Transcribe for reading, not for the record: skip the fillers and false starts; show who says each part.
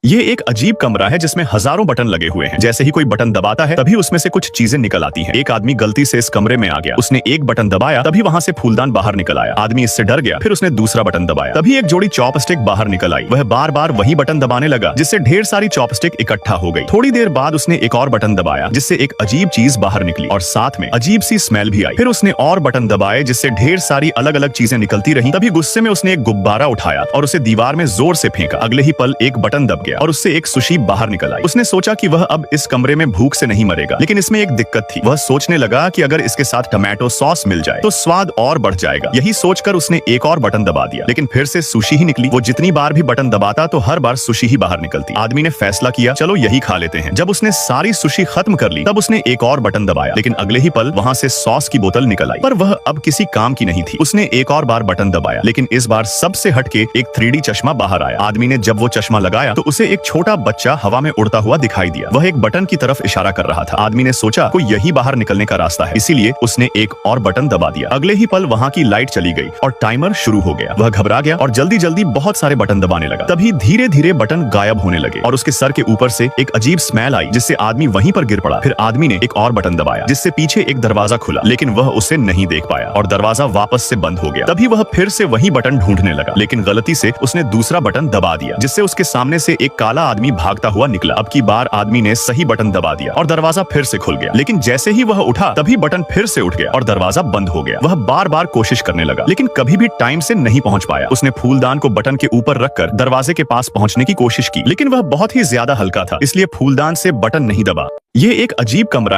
Speaker 1: ये एक अजीब कमरा है जिसमें हजारों बटन लगे हुए हैं। जैसे ही कोई बटन दबाता है तभी उसमें से कुछ चीजें निकल आती हैं। एक आदमी गलती से इस कमरे में आ गया, उसने एक बटन दबाया, तभी वहां से फूलदान बाहर निकल आया। आदमी इससे डर गया, फिर उसने दूसरा बटन दबाया, तभी एक जोड़ी चॉपस्टिक बाहर निकल आई। वह बार बार वही बटन दबाने लगा, जिससे ढेर सारी चॉपस्टिक इकट्ठा हो गई। थोड़ी देर बाद उसने एक और बटन दबाया, जिससे एक अजीब चीज बाहर निकली और साथ में अजीब सी स्मेल भी आई। फिर उसने और बटन दबाए, जिससे ढेर सारी अलग अलग चीजें निकलती रही। तभी गुस्से में उसने एक गुब्बारा उठाया और उसे दीवार में जोर से फेंका। अगले ही पल एक बटन दब गया और उससे एक सुशी बाहर निकल आई। उसने सोचा कि वह अब इस कमरे में भूख से नहीं मरेगा, लेकिन इसमें एक दिक्कत थी। वह सोचने लगा कि अगर इसके साथ टमाटो सॉस मिल जाए तो स्वाद और बढ़ जाएगा। यही सोचकर उसने एक और बटन दबा दिया, लेकिन फिर से सुशी ही निकली। वो जितनी बार भी बटन दबाता तो हर बार सुशी ही बाहर निकलती। आदमी ने फैसला किया, चलो यही खा लेते हैं। जब उसने सारी सुशी खत्म कर ली तब उसने एक और बटन दबाया, लेकिन अगले ही पल वहां से सॉस की बोतल निकल आई, पर वह अब किसी काम की नहीं थी। उसने एक और बार बटन दबाया, लेकिन इस बार सबसे हटके एक 3D चश्मा बाहर आया। आदमी ने जब वो चश्मा लगाया तो उसे एक छोटा बच्चा हवा में उड़ता हुआ दिखाई दिया। वह एक बटन की तरफ इशारा कर रहा था। आदमी ने सोचा कोई यही बाहर निकलने का रास्ता है, इसीलिए उसने एक और बटन दबा दिया। अगले ही पल वहां की लाइट चली गई और टाइमर शुरू हो गया। वह घबरा गया और जल्दी जल्दी बहुत सारे बटन दबाने लगा। तभी धीरे धीरे बटन गायब होने लगे और उसके सर के ऊपर से एक अजीब स्मेल आई, जिससे आदमी वहीं पर गिर पड़ा। फिर आदमी ने एक और बटन दबाया, जिससे पीछे एक दरवाजा खुला, लेकिन वह उसे नहीं देख पाया और दरवाजा वापस से बंद हो गया। तभी वह फिर से वही बटन ढूंढने लगा, लेकिन गलती से उसने दूसरा बटन दबा दिया, जिससे उसके सामने से एक काला आदमी भागता हुआ निकला। अब की बार आदमी ने सही बटन दबा दिया और दरवाजा फिर से खुल गया, लेकिन जैसे ही वह उठा तभी बटन फिर से उठ गया और दरवाजा बंद हो गया। वह बार बार कोशिश करने लगा, लेकिन कभी भी टाइम से नहीं पहुंच पाया। उसने फूलदान को बटन के ऊपर रखकर दरवाजे के पास पहुंचने की कोशिश की, लेकिन वह बहुत ही ज्यादा हल्का था, इसलिए फूलदान से बटन नहीं दबा। ये एक अजीब कमरा